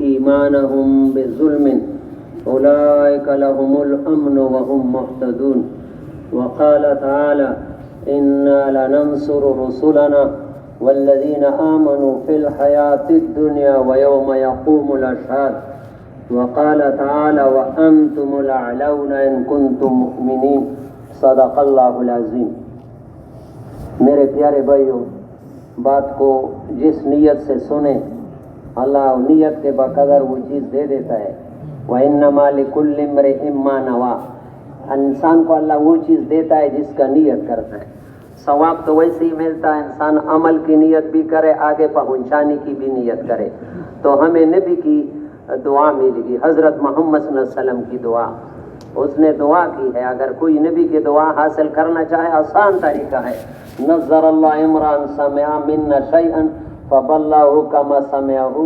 إيمانهم بظلم أولئك لهم الأمن وهم مهتدون. وقال تعالى إنا لننصر رسلنا والذين آمنوا في الحياة الدنيا ويوم يقوم الأشهاد. وقال تعالى وأنتم الأعلون إن كنتم مؤمنين. صدق اللہ العظیم. میرے پیارے بھائیوں، بات کو جس نیت سے سنیں اللہ نیت کے بقدر وہ چیز دے دیتا ہے. وَإِنَّمَا لِكُلِّ امْرِئٍ مَّا نَوَىٰ. انسان کو اللہ وہ چیز دیتا ہے جس کا نیت کرتا ہے. ثواب تو ویسے ہی ملتا ہے، انسان عمل کی نیت بھی کرے، آگے پہنچانے کی بھی نیت کرے. تو ہمیں نبی کی دعا ملے گی، حضرت محمد صلی اللہ علیہ وسلم کی دعا. اس نے دعا کی ہے. اگر کوئی نبی کی دعا حاصل کرنا چاہے آسان طریقہ ہے. نظر اللہ عمران سمع منا شیئا فبلغه كما سمعه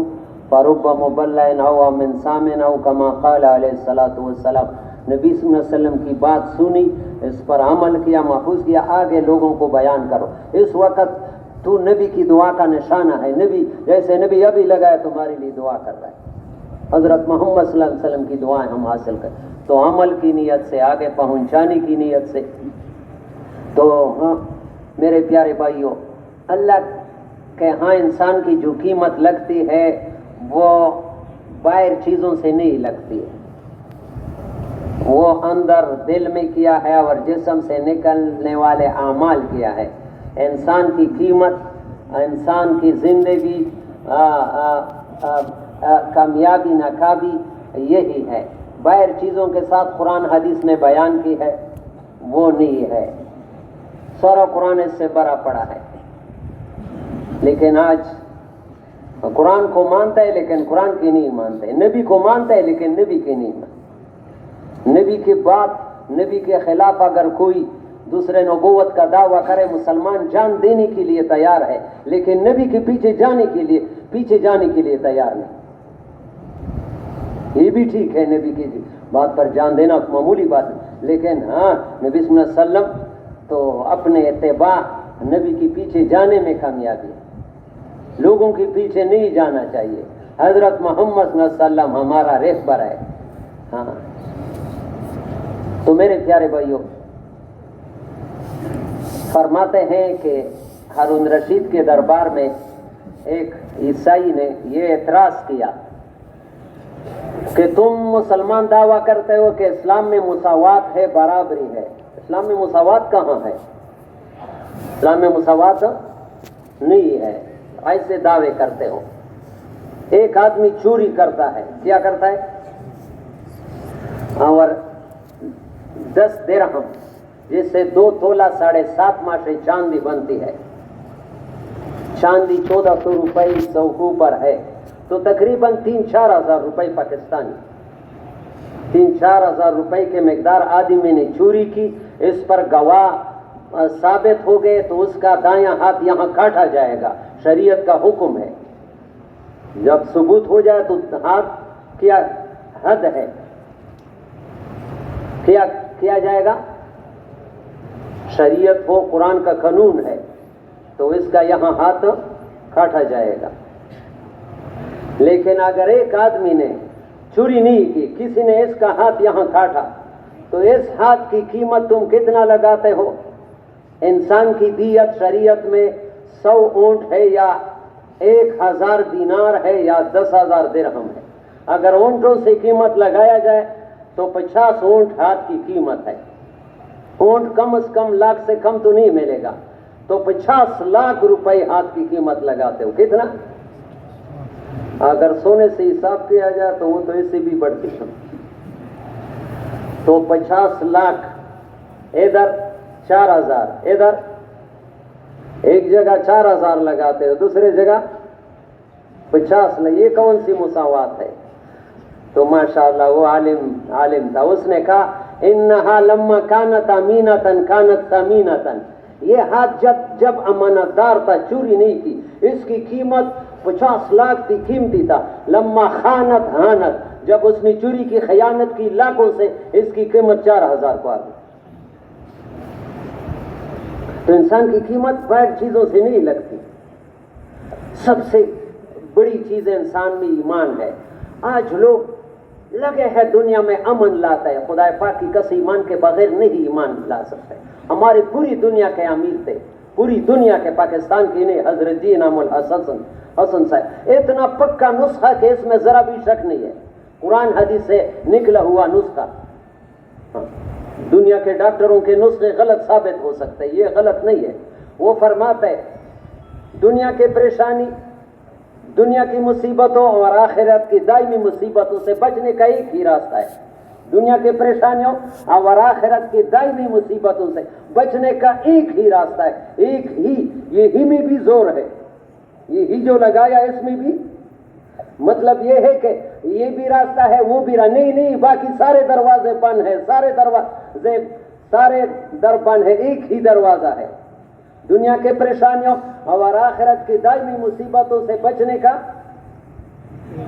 فرب مبلغ هو من سامع كما قال علیہ الصلوۃ والسلام. نبی صلی اللہ علیہ وسلم کی بات سنی، اس پر عمل کیا، محفوظ کیا، آگے لوگوں کو بیان کرو. اس وقت تو نبی کی دعا کا نشانہ ہے. نبی جیسے نبی ابھی لگا ہے تمہارے لیے دعا کر رہا ہے. حضرت محمد صلی اللہ علیہ وسلم کی دعائیں ہم حاصل کریں تو عمل کی نیت سے، آگے پہنچانے کی نیت سے. تو ہاں میرے پیارے بھائیوں، اللہ کے ہاں انسان کی جو قیمت لگتی ہے وہ باہر چیزوں سے نہیں لگتی ہے. وہ اندر دل میں کیا ہے اور جسم سے نکلنے والے اعمال کیا ہے. انسان کی قیمت، انسان کی زندگی، کامیابی ناکامی یہی ہے. باہر چیزوں کے ساتھ قرآن حدیث نے بیان کی ہے وہ نہیں ہے. سورہ قرآن اس سے بڑا پڑا ہے. لیکن آج قرآن کو مانتا ہے لیکن قرآن کی نہیں مانتے. نبی کو مانتا ہے لیکن نبی کی نہیں مانتا. نبی کی بات، نبی کے خلاف اگر کوئی دوسرے نبوت کا دعویٰ کرے مسلمان جان دینے کے لیے تیار ہے، لیکن نبی کے پیچھے جانے کے لیے تیار نہیں. یہ بھی ٹھیک ہے، نبی کی بات پر جان دینا معمولی بات ہے، لیکن ہاں نبی صلی اللہ علیہ وسلم تو اپنے اتباع نبی کے پیچھے جانے میں کامیابی ہے. لوگوں کے پیچھے نہیں جانا چاہیے. حضرت محمد صلی اللہ علیہ وسلم ہمارا رہبر ہے. ہاں تو میرے پیارے بھائیوں، فرماتے ہیں کہ ہارون رشید کے دربار میں ایک عیسائی نے یہ اعتراض کیا کہ تم مسلمان دعویٰ کرتے ہو کہ اسلام میں مساوات ہے، برابری ہے. اسلام میں مساوات کہاں ہے؟ اسلام میں مساوات نہیں ہے. ایسے دعوے کرتے ہو. ایک آدمی چوری کرتا ہے، کیا کرتا ہے؟ اور 10 درہم جس سے 2 تولہ 7.5 ماشے چاندی بنتی ہے. چاندی 1400 روپے سوکو ہے، تو تقریباً 3-4 ہزار روپے پاکستانی. 3-4 ہزار روپے کے مقدار آدمی نے چوری کی. اس پر گواہ ثابت ہو گئے تو اس کا دایاں ہاتھ یہاں کاٹا جائے گا. شریعت کا حکم ہے. جب ثبوت ہو جائے تو ہاتھ کیا حد ہے، کیا جائے گا. شریعت ہو، قرآن کا قانون ہے تو اس کا یہاں ہاتھ کاٹا جائے گا. لیکن اگر ایک آدمی نے چوری نہیں کی، کسی نے اس کا ہاتھ یہاں کاٹا، تو اس ہاتھ کی قیمت تم کتنا لگاتے ہو؟ انسان کی دیت شریعت میں 100 اونٹ ہے یا 1000 دینار ہے یا 10,000 درہم ہے. اگر اونٹوں سے قیمت لگایا جائے تو 50 اونٹ ہاتھ کی قیمت ہے. اونٹ کم از کم لاکھ سے کم تو نہیں ملے گا، تو 50 لاکھ روپے ہاتھ کی قیمت لگاتے ہو. کتنا؟ اگر سونے سے حساب کیا جائے تو وہ تو اس سے بھی بڑھتی ہے. تو 50 لاکھ ادھر 4,000 ادھر، ایک جگہ 4,000 لگاتے ہو، دوسری جگہ 50. یہ کون سی مساوات ہے؟ تو ماشاءاللہ وہ عالم تھا. اس نے کہا انہا لما کانت امینتن کانت ثمینتن. یہ ہاتھ جب امانت دار تھا، چوری نہیں کی، اس کی قیمت 50 لاکھ تھی، قیمتی تھا. لما خانت ہانت. جب اس نے چوری کی، خیانت کی لاکھوں سے، اس کی قیمت 4,000 کو آ گئی. تو انسان کی قیمت باہر چیزوں سے نہیں لگتی. سب سے بڑی چیز انسان میں ایمان ہے. آج لوگ لگے ہیں دنیا میں امن لاتا ہے. خدا پاک کی قسم ایمان کے بغیر نہیں ایمان لا سکتے. ہماری پوری دنیا کے امیر تھے, پوری دنیا کے, پاکستان کے نہیں, حضرت جی انعام الحسن صاحب. اتنا پکا نسخہ کہ اس میں ذرا بھی شک نہیں ہے, قرآن حدیث سے نکلا ہوا نسخہ. دنیا کے ڈاکٹروں کے نسخے غلط ثابت ہو سکتے, یہ غلط نہیں ہے. وہ فرماتے دنیا کے پریشانی, دنیا کی مصیبتوں اور آخرت کی دائمی مصیبتوں سے بچنے کا ایک ہی راستہ ہے. دنیا کے پریشانیوں اور آخرت کی دائمی مصیبتوں سے بچنے کا ایک ہی راستہ ہے, ایک ہی. یہ ہی میں بھی زور ہے, یہ ہی جو لگایا اس میں بھی مطلب یہ ہے کہ یہ بھی راستہ ہے وہ بھی نہیں, باقی سارے دروازے بند ہیں, سارے در بند ہے, ایک ہی دروازہ ہے. دنیا کے پریشانیوں اور آخرت کی دائمی مصیبتوں سے بچنے کا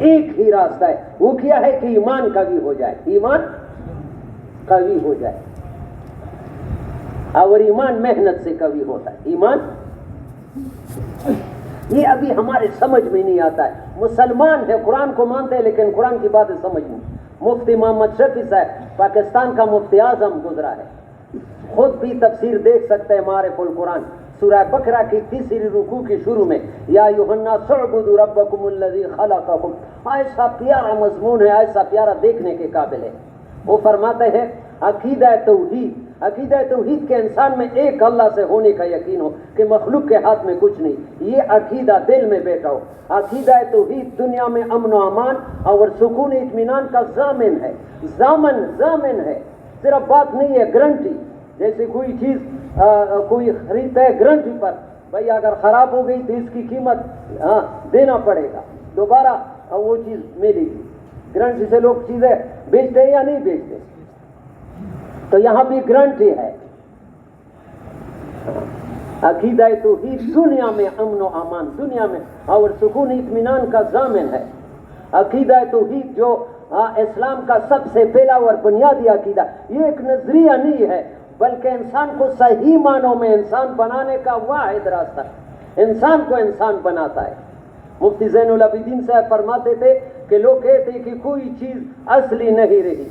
ایک ہی راستہ ہے. وہ کیا ہے کہ ایمان قوی ہو جائے, ایمان قوی ہو جائے. اور ایمان محنت سے قوی ہوتا ہے. ایمان یہ ابھی ہمارے سمجھ میں نہیں آتا ہے. مسلمان ہے, قرآن کو مانتے ہیں, لیکن قرآن کی باتیں سمجھ نہیں. مفتی محمد شفیع صاحب پاکستان کا مفتی اعظم گزرا ہے, خود بھی تفسیر دیکھ سکتے ہیں معارف القرآن. سورہ بقرہ کی تیسری رکوع کی شروع میں یا ایھا الناس اعبدوا ربکم الذی خلقکم, ایسا پیارا مضمون ہے, ایسا پیارا دیکھنے کے قابل ہے. وہ فرماتے ہیں عقیدہ توحید, عقیدہ توحید کے انسان میں ایک اللہ سے ہونے کا یقین ہو کہ مخلوق کے ہاتھ میں کچھ نہیں, یہ عقیدہ دل میں بیٹھا ہو. عقیدہ توحید دنیا میں امن و امان اور سکون اطمینان کا ضامن ہے, ضامن ہے. صرف بات نہیں ہے گارنٹی, جیسے کوئی چیز کوئی خریدتا ہے گارنٹی پر, بھائی اگر خراب ہو گئی تو اس کی قیمت دینا پڑے گا, دوبارہ وہ چیز ملے گی. گارنٹی سے لوگ چیزیں بیچتے ہیں یا نہیں بیچتے, تو یہاں بھی گارنٹی ہے. عقیدہ توحید دنیا میں امن و امان, دنیا میں اور سکون اطمینان کا ضامن ہے. عقیدہ توحید جو اسلام کا سب سے پہلا اور بنیادی عقیدہ, یہ ایک نظریہ نہیں ہے بلکہ انسان کو صحیح معنوں میں انسان بنانے کا واحد راستہ, انسان کو انسان بناتا ہے. مفتی زین العابدین صاحب فرماتے تھے کہ لوگ کہتے کہ کوئی چیز اصلی نہیں رہی,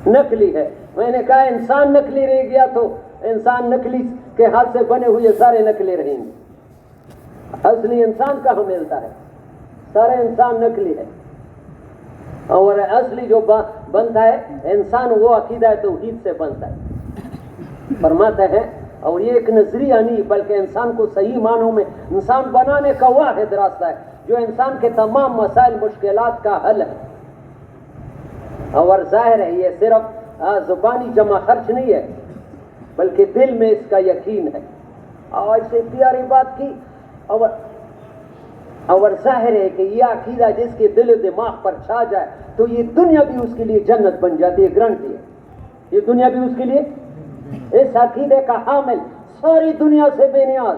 نقلی ہے. میں نے کہا انسان نقلی رہ گیا تو انسان نقلی کے ہاتھ سے بنے ہوئے سارے نقلی رہیں گے. اصلی انسان کہاں ملتا ہے, سارے انسان نقلی ہے. اور اصلی جو بنتا ہے انسان وہ عقیدہ توحید سے بنتا ہے. فرماتے ہیں اور یہ ایک نظریہ نہیں بلکہ انسان کو صحیح معنوں میں انسان بنانے کا واحد راستہ ہے جو انسان کے تمام مسائل مشکلات کا حل ہے. اور ظاہر ہے یہ صرف زبانی جمع خرچ نہیں ہے بلکہ دل میں اس کا یقین ہے. اور اس سے پیاری بات کی, اور ظاہر ہے کہ یہ عقیدہ جس کے دل و دماغ پر چھا جائے تو یہ دنیا بھی اس کے لیے جنت بن جاتی ہے, گارنٹی ہے. یہ دنیا بھی اس کے لیے, اس عقیدے کا حامل ساری دنیا سے بے نیاز,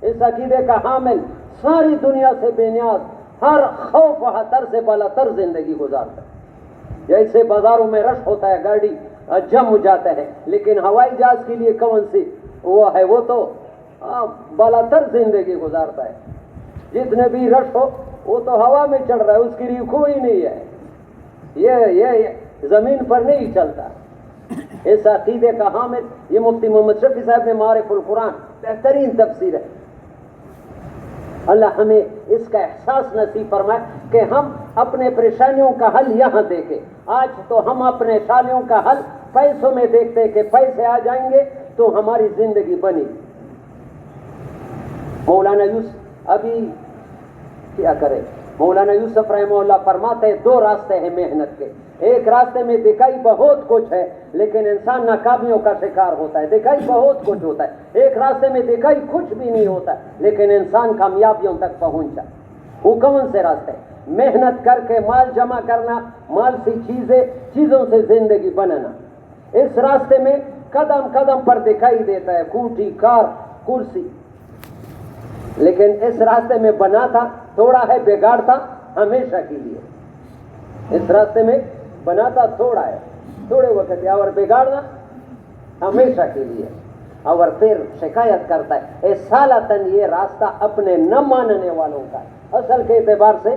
اس عقیدے کا حامل ساری دنیا سے بے نیاز, ہر خوف و خطر سے بالا تر زندگی گزارتا ہے. جیسے بازاروں میں رش ہوتا ہے, گاڑی جم ہو جاتا ہے, لیکن ہوائی جہاز کے لیے کون سی وہ ہے, وہ تو بالا تر زندگی گزارتا ہے. جتنے بھی رش ہو وہ تو ہوا میں چڑھ رہا ہے, اس کے لیے کوئی نہیں ہے, یہ زمین پر نہیں چلتا. اس عقیدے کا حامل یہ مفتی محمد شفیع صاحب نے معارف القرآن بہترین تفسیر ہے. اللہ ہمیں اس کا احساس نصیب فرمائے کہ ہم اپنے پریشانیوں کا حل یہاں دیکھیں. آج تو ہم اپنے پریشانیوں کا حل پیسوں میں دیکھتے کہ پیسے آ جائیں گے تو ہماری زندگی بنی. مولانا یوسف ابھی کیا کرے, مولانا یوسف رحمہ اللہ فرماتے ہیں دو راستے ہیں محنت کے. ایک راستے میں دکھائی بہت کچھ ہے لیکن انسان ناکامیوں کا شکار ہوتا ہے, دکھائی بہت کچھ ہوتا ہے. ایک راستے میں دکھائی کچھ بھی نہیں ہوتا لیکن انسان کامیابیوں تک پہنچا. وہ کون سے راستے؟ محنت کر کے مال جمع کرنا, مال سے چیزوں سے زندگی بنانا. اس راستے میں قدم قدم پر دکھائی دیتا ہے کوٹھی, کار, کرسی, لیکن اس راستے میں بناتا تھوڑا ہے, بگاڑتا ہمیشہ کے لیے. اس راستے میں بناتا تھوڑا ہے, تھوڑے وقت ہے, اور بگاڑنا ہمیشہ کے لیے. اور پھر شکایت کرتا ہے اصالتاً یہ راستہ اپنے نہ ماننے والوں کا ہے. اصل کے اعتبار سے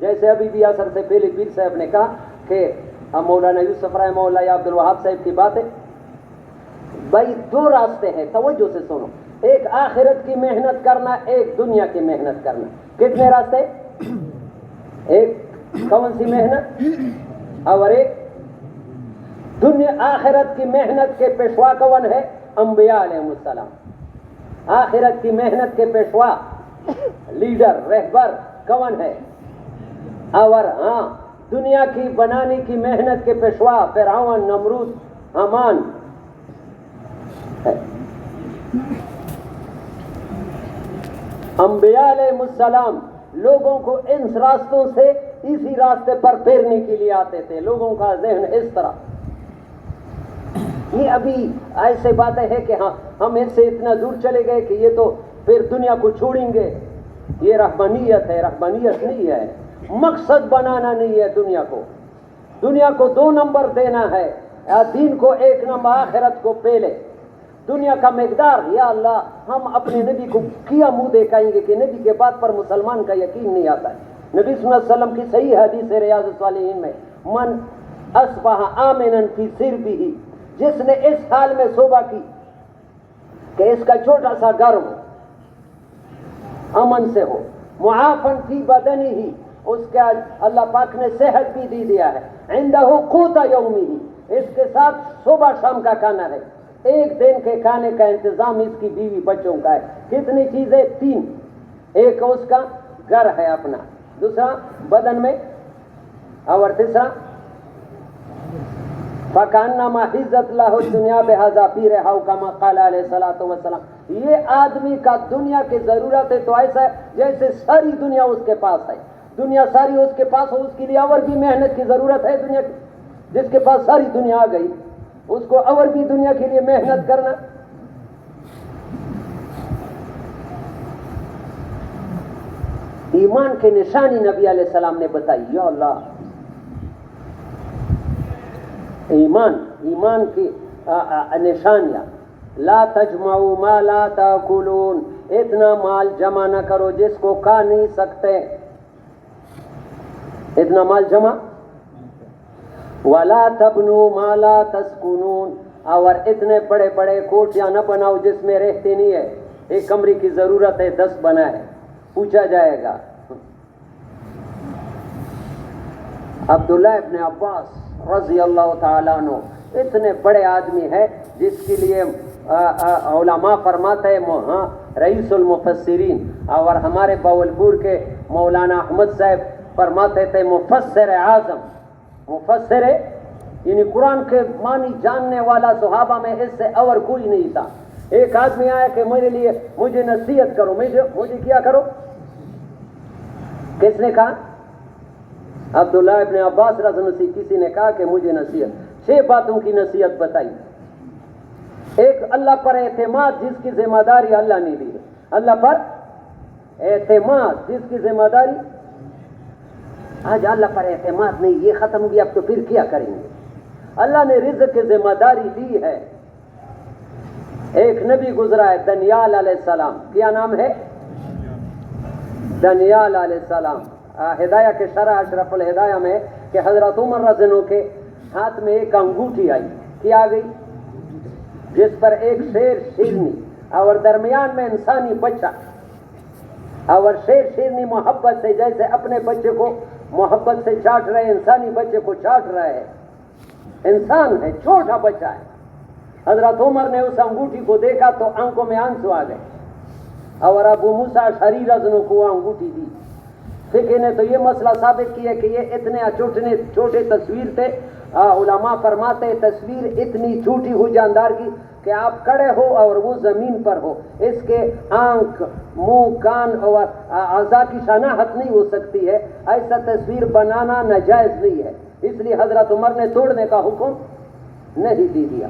جیسے ابھی بھی اثر سے پہلے پیر صاحب نے کہا کہ مولانا یوسف رحمہ اللہ یا عبد الوہاب صاحب کی بات ہے. بھائی دو راستے ہیں، توجہ سے سنو. ایک آخرت کی محنت کرنا، ایک دنیا کی محنت کرنا. کتنے راستے؟ ایک کون سی محنت؟ اور ایک دنیا. آخرت کی محنت کے پیشوا کون ہے؟ انبیاء علیہ السلام. آخرت کی محنت کے پیشوا، لیڈر، رہبر کون ہے؟ اور ہاں دنیا کی بنانے کی محنت کے پیشوا فرعون، نمرود، حامان ہے. انبیاء علیہ السلام لوگوں کو ان راستوں سے اسی راستے پر پھیرنے کے لیے آتے تھے. لوگوں کا ذہن اس طرح. یہ ابھی ایسے باتیں ہیں کہ ہاں ہم اس سے اتنا دور چلے گئے کہ یہ تو پھر دنیا کو چھوڑیں گے. یہ رہبانیت ہے، رہبانیت نہیں ہے. مقصد بنانا نہیں ہے دنیا کو. دنیا کو 2 نمبر دینا ہے، دین کو 1 نمبر، آخرت کو پہلے. دنیا کا مقدار، یا اللہ ہم اپنے نبی کو کیا منہ دکھائیں گے کہ نبی کے بات پر مسلمان کا یقین نہیں آتا ہے. نبی صلی اللہ علیہ وسلم کی صحیح حدیث ہے ریاض الصالحین میں، من اصبح آمنا فی سربہ، جس نے اس حال میں صبح کی کہ اس کا چھوٹا سا گھر ہو، امن سے ہو، معافن فی بدنہ، اس کا اللہ پاک نے صحت بھی دی دیا ہے، عندہ قوت یومہ، اس کے ساتھ صبح شام کا کھانا ہے، 1 دن کے کھانے کا انتظام اس کی بیوی بچوں کا ہے. کتنی چیزیں؟ 3. ایک اس کا گھر ہے اپنا، دوسرا بدن میں، اور تیسرا فَكَأَنَّمَا حِزَّتْ لَهُ الدُّنْيَا بِهَذَا فِي رِحَاهُ كَمَا قَالَ علیہ الصلوۃ والسلام. یہ آدمی کا دنیا کی ضرورت ہے تو ایسا ہے جیسے ساری دنیا اس کے پاس ہے. دنیا ساری اس کے پاس ہو، اس کے لیے اور بھی محنت کی ضرورت ہے. دنیا کی جس کے پاس ساری دنیا آ گئی، اس کو اور بھی دنیا کے لیے محنت کرنا. ایمان کی نشانی نبی علیہ السلام نے بتائی. یا اللہ، ایمان کی نشانیاں. لا تجمعوا ما لا تاکلون، اتنا مال جمع نہ کرو جس کو کھا نہیں سکتے. اتنا مال جمع. ولا تبنوا ما لا تسکنون، اور اتنے بڑے بڑے کوٹیاں نہ بناؤ جس میں رہتے نہیں ہے. 1 کمرے کی ضرورت ہے، 10 بنا ہے. پوچھا جائے گا. عبداللہ ابن عباس رضی اللہ تعالیٰ عنہ اتنے بڑے آدمی ہے جس کے لیے علماء فرماتے ہیں رئیس المفسرین، اور ہمارے باولپور کے مولانا احمد صاحب فرماتے تھے مفسر اعظم. مفسر یعنی قرآن کے معنی جاننے والا صحابہ میں اس سے اور کوئی نہیں تھا. ایک آدمی آیا کہ مجھے نصیحت کرو. مجھے کیا کرو؟ کس نے کہا؟ عبداللہ ابن عباس رضی اللہ عنہ کسی نے کہا کہ مجھے نصیحت. 6 باتوں کی نصیحت بتائی. ایک، اللہ پر اعتماد جس کی ذمہ داری اللہ نے دی ہے. اللہ پر اعتماد جس کی ذمہ داری. آج اللہ پر اعتماد نہیں، یہ ختم ہو گیا، اب تو پھر کیا کریں گے؟ اللہ نے رزق کی ذمہ داری دی ہے. ایک نبی گزرا ہے دانیال علیہ السلام. کیا نام ہے؟ دانیال علیہ السلام. ہدایہ کے شرح اشرف الہدایہ میں کہ حضرت عمر رضی اللہ عنہ کے ہاتھ میں ایک انگوٹھی آئی. کیا گئی؟ جس پر ایک شیر شیرنی اور درمیان میں انسانی بچہ، اور شیر شیرنی محبت سے جیسے اپنے بچے کو محبت سے چاٹ رہے، انسانی بچے کو چاٹ رہے ہیں. انسان ہے، چھوٹا بچہ ہے. حضرت عمر نے اس انگوٹھی کو دیکھا تو آنکھوں میں آنسو آ گئے، اور ابو موسیٰ اشعری رضی اللہ عنہ کو وہ انگوٹھی دی. فقہ نے تو یہ مسئلہ ثابت کیا کہ یہ اتنے چھوٹے تصویر تھے. علماء فرماتے تصویر اتنی چھوٹی ہو جاندار کی کہ آپ کھڑے ہو اور وہ زمین پر ہو، اس کے آنکھ، منہ، کان اور اعضاء کی شناخت نہیں ہو سکتی ہے. ایسا تصویر بنانا ناجائز نہیں ہے، اس لیے حضرت عمر نے توڑنے کا حکم نہیں دے دیا.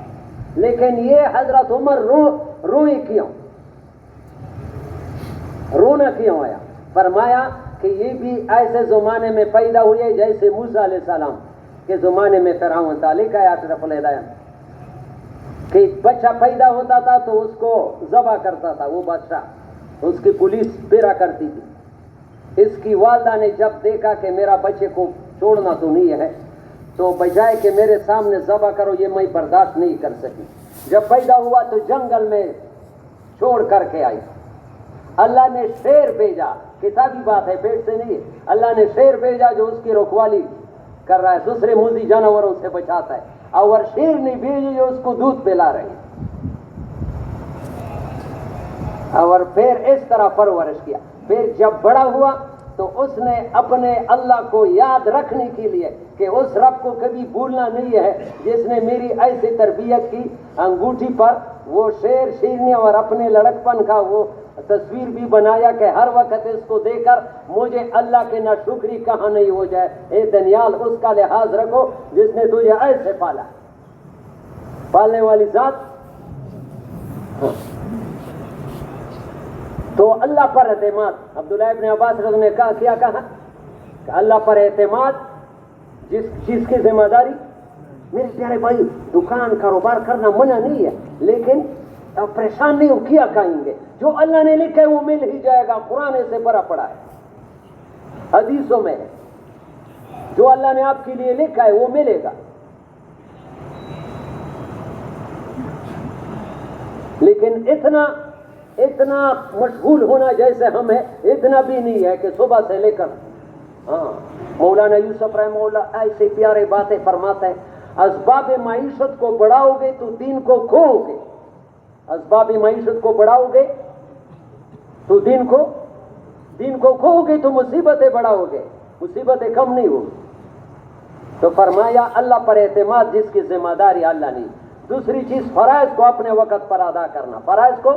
لیکن یہ حضرت عمر روئے کیوں؟ رونا کیوں آیا؟ فرمایا کہ یہ بھی ایسے زمانے میں پیدا ہوئے جیسے موسیٰ علیہ السلام کے زمانے میں فرعون تھا. لکھا ہے اشرف الہدایہ کہ بچہ پیدا ہوتا تھا تو اس کو ذبح کرتا تھا وہ بادشاہ، اس کی پولیس پیرا کرتی تھی. اس کی والدہ نے جب دیکھا کہ میرا بچے کو چھوڑنا تو نہیں ہے تو بجائے کہ میرے سامنے ذبح کرو یہ میں برداشت نہیں کر سکی. جب پیدا ہوا تو جنگل میں چھوڑ کر کے آئی. اللہ نے شیر بھیجا, کتابی بات ہے, پیٹ سے نہیں ہے. اللہ نے شیر بھیجا جو اس کی رکھوالی کر رہا ہے, دوسرے موذی جانوروں سے بچاتا ہے. اور شیر نے بھیجی جو اس کو دودھ پلا رہی ہے. اور پھر اس طرح پرورش کیا. پھر جب بڑا ہوا تو اس نے اپنے اللہ کو یاد رکھنے کے لیے کہ اس رب کو کبھی بھولنا نہیں ہے جس نے میری ایسی تربیت کی, انگوٹھی پر وہ شیر شیرنی اور اپنے لڑکپن کا وہ تصویر بھی بنایا کہ ہر وقت اس کو دے کر مجھے اللہ کے ناشکری کہاں نہیں ہو جائے. اے دنیال, اس کا لحاظ رکھو جس نے تجھے ایسے پالا. پالنے والی ذات تو اللہ پر اعتماد. عبداللہ ابن عباس رضی اللہ عنہ نے کہا کیا کہا کہ اللہ پر اعتماد جس چیز کی ذمہ داری. میرے پیارے بھائی, دکان کاروبار کرنا منع نہیں ہے, لیکن پریشان نہیں ہو, کیا کہیں گے. جو اللہ نے لکھا ہے وہ مل ہی جائے گا. قرآن سے بھرا پڑا ہے, حدیثوں میں ہے. جو اللہ نے آپ کے لیے لکھا ہے وہ ملے گا. لیکن اتنا مشغول ہونا جیسے ہم ہے اتنا بھی نہیں ہے کہ صبح سے لے کر. مولانا یوسف رحمہ اللہ ایسے پیارے باتیں فرماتے ہیں, اسباب معیشت کو بڑھاؤ گے تو دین کو کھوؤ گے. اسباب معیشت کو بڑھاؤ گے تو دین کو کھوؤ گے تو مصیبتیں بڑھاؤ گے, مصیبتیں کم نہیں ہوگی. تو فرمایا اللہ پر اعتماد جس کی ذمہ داری اللہ نے. دوسری چیز فرائض کو اپنے وقت پر ادا کرنا. فرائض کو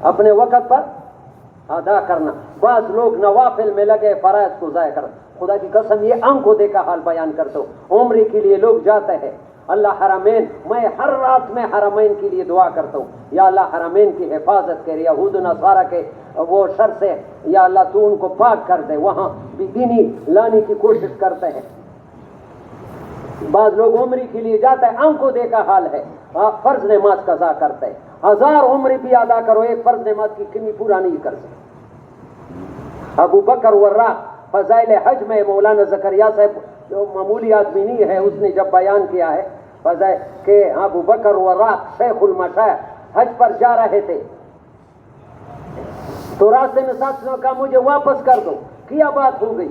اپنے وقت پر ادا کرنا. بعض لوگ نوافل میں لگے فرائض کو ضائع کر. خدا کی قسم یہ آنکھوں دیکھا حال بیان کرتا ہوں. عمرے کے لیے لوگ جاتے ہیں اللہ حرمین, میں ہر رات میں حرمین کے لیے دعا کرتا ہوں, یا اللہ حرمین کی حفاظت کر, یہود و نصارہ کے وہ شر سے یا اللہ تو ان کو پاک کر دے. وہاں بھی دینی لانے کی کوشش کرتے ہیں. بعض لوگ عمرے کے لیے جاتے ہیں, آنکھوں دیکھا حال ہے, فرض نماز قضا کرتے ہیں. 1000 عمرے بھی ادا کرو, ایک فرض نماز کی کمی پورا نہیں کر سکتے. ابو بکر وراق فضائل حج میں مولانا زکریا صاحب جو معمولی آدمی نہیں ہے, اس نے جب بیان کیا ہے فضائل کہ ابو بکر وراق شیخ المشائخ حج پر جا رہے تھے تو راستے میں ساتھیوں نے کہا مجھے واپس کر دو. کیا بات ہو گئی؟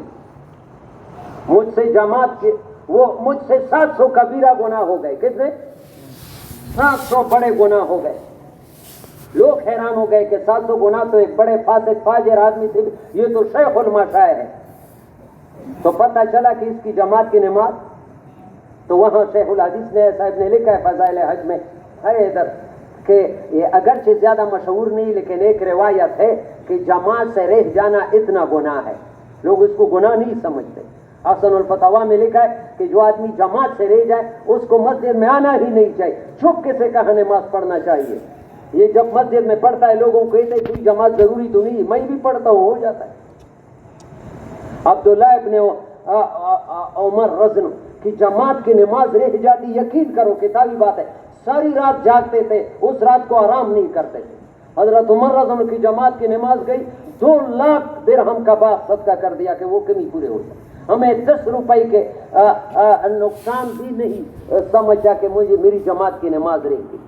مجھ سے جماعت کے مجھ سے 700 کبیرہ گناہ ہو گئے. کتنے؟ 700 بڑے گناہ ہو گئے. لوگ حیران ہو گئے کہ 700 گناہ تو ایک بڑے فاسق فاجر آدمی تھے, یہ تو شیخ المشائخ ہے. تو پتہ چلا کہ اس کی جماعت کی نماز. تو وہاں شیخ الحدیث نے صاحب نے لکھا ہے فضائل حج میں ہے ادھر کہ یہ اگرچہ زیادہ مشہور نہیں لیکن ایک روایت ہے کہ جماعت سے رہ جانا اتنا گناہ ہے. لوگ اس کو گناہ نہیں سمجھتے. حسن الفتاوی میں لکھا ہے کہ جو آدمی جماعت سے رہ جائے اس کو مسجد میں آنا ہی نہیں چاہیے, چھپکے سے کہاں نماز پڑھنا چاہیے. یہ جب مسجد میں پڑھتا ہے لوگوں کو کہتے ہیں کوئی جماعت ضروری تو نہیں, میں بھی پڑھتا ہوں, ہو جاتا ہے. عبداللہ ابن عمر رضی اللہ کی جماعت کی نماز رہ جاتی, یقین کرو کتابی بات ہے, ساری رات جاگتے تھے, اس رات کو آرام نہیں کرتے تھے. حضرت عمر رضی اللہ کی جماعت کی نماز گئی, 2 لاکھ درہم کا باغ صدقہ کر دیا کہ وہ کمی پورے ہو جائے. ہمیں 10 روپے کے نقصان بھی نہیں سمجھا کہ مجھے میری جماعت کی نماز رہ گئی.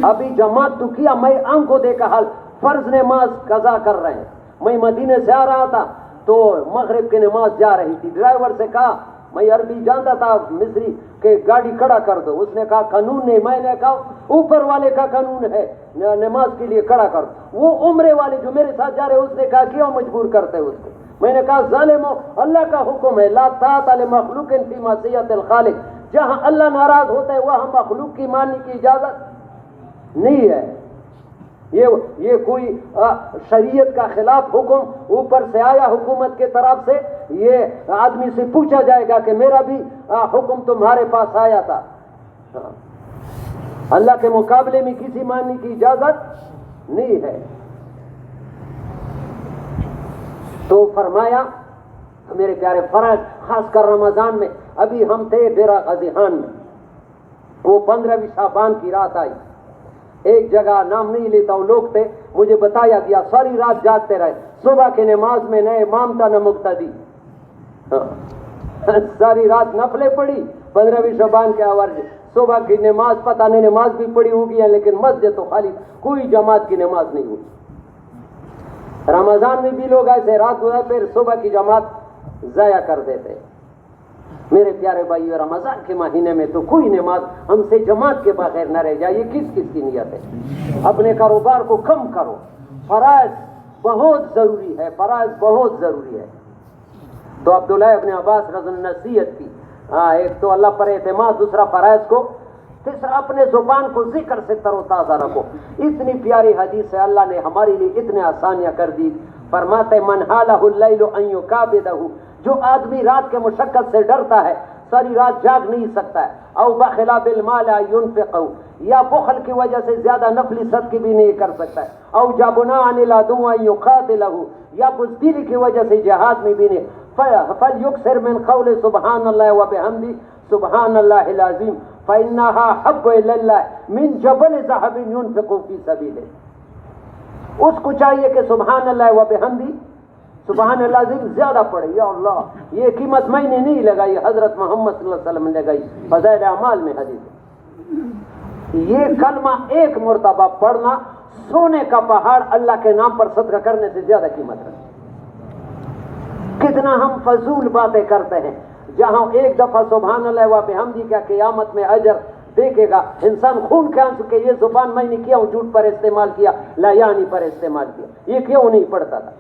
ابھی جماعت تو کیا, میں آنکھوں دیکھا حال فرض نماز قضا کر رہے ہیں. میں مدینے سے آ رہا تھا تو مغرب کی نماز جا رہی تھی. ڈرائیور سے کہا, میں عربی جانتا تھا, مصری کہ گاڑی کھڑا کر دو. اس نے کہا قانون نہیں. میں نے کہا اوپر والے کا قانون ہے, نماز کے لیے کھڑا کر دو. وہ عمرے والے جو میرے ساتھ جا رہے اس نے کہا کیوں مجبور کرتے اس کو؟ میں نے کہا ظالمو, اللہ کا حکم ہے لا طاعۃ لمخلوق فی معصیۃ الخالق. جہاں اللہ ناراض ہوتا ہے وہاں مخلوق کی ماننے کی اجازت نہیں ہے. یہ کوئی شریعت کا خلاف حکم اوپر سے آیا حکومت کے طرف سے, یہ آدمی سے پوچھا جائے گا کہ میرا بھی حکم تمہارے پاس آیا تھا. اللہ کے مقابلے میں کسی ماننے کی اجازت نہیں ہے. تو فرمایا میرے پیارے فرائض خاص کر رمضان میں, ابھی ہم تھے ڈیرہ غازی خان میں, وہ 15ویں شعبان کی رات آئی ایک جگہ نام نہیں لیتا ہوں، لوگ تھے، مجھے بتایا گیا ساری رات جاگتے رہے، صبح کی نماز میں نہ امام تھا نہ مقتدی، ساری رات نفلیں پڑھی 15ویں شعبان کے آورج، صبح کی نماز پتہ نہیں نماز بھی پڑھی ہوگی ہے لیکن مسجد تو خالی، کوئی جماعت کی نماز نہیں ہوئی۔ رمضان میں بھی لوگ ایسے رات گزار پھر صبح کی جماعت ضائع کر دیتے۔ میرے پیارے بھائیو، رمضان کے مہینے میں تو کوئی نماز ہم سے جماعت کے بغیر نہ رہ جائے، یہ کس کس کی نیت ہے؟ اپنے کاروبار کو کم کرو، فرائض بہت ضروری ہے، فرائض بہت ضروری ہے۔ تو عبداللہ ابن عباس رضی اللہ عنہ نصیحت کی، ایک تو اللہ پر اعتماد، دوسرا فرائض کو، تیسرا اپنے زبان کو ذکر سے تر و تازہ رکھو۔ اتنی پیاری حدیث ہے، اللہ نے ہمارے لیے اتنے آسانیاں کر دی، فرماتے من حالہ اللیل ان یکابدہ، جو آدمی رات کے مشقت سے ڈرتا ہے، ساری رات جاگ نہیں سکتا ہے، او بخلا بالمال ينفقہ، یا بخل کی وجہ سے زیادہ نفلی صدقے بھی نہیں کر سکتا ہے، او جابنا عن العدو ان یقاتلہ، یا بزدلی کی وجہ سے جہاد میں بھی نہیں، فلیکثر من قول سبحان اللہ وبحمدہ سبحان اللہ العظیم فإنها حب الی اللہ من جبل ذهب ينفق فی سبیلہ۔ اس کو چاہیے کہ سبحان اللہ وبحمدہ سبحان اللہ عظیم زیادہ پڑھے، یا اللہ، یہ قیمت میں نے نہیں لگائی، حضرت محمد صلی اللہ علیہ وسلم نے لگائی، فضائل اعمال میں حدیث ہے۔ یہ کلمہ ایک مرتبہ پڑھنا سونے کا پہاڑ اللہ کے نام پر صدقہ کرنے سے زیادہ قیمت رکھتا ہے۔ کتنا ہم فضول باتیں کرتے ہیں، جہاں ایک دفعہ سبحان اللہ و بحمدہ کا قیامت میں اجر دیکھے گا انسان خون کے آنسو کہ یہ زبان میں نے کیا ہوں، جھوٹ پر استعمال کیا، لا یعنی پر استعمال کیا، یہ کیوں نہیں پڑھتا تھا؟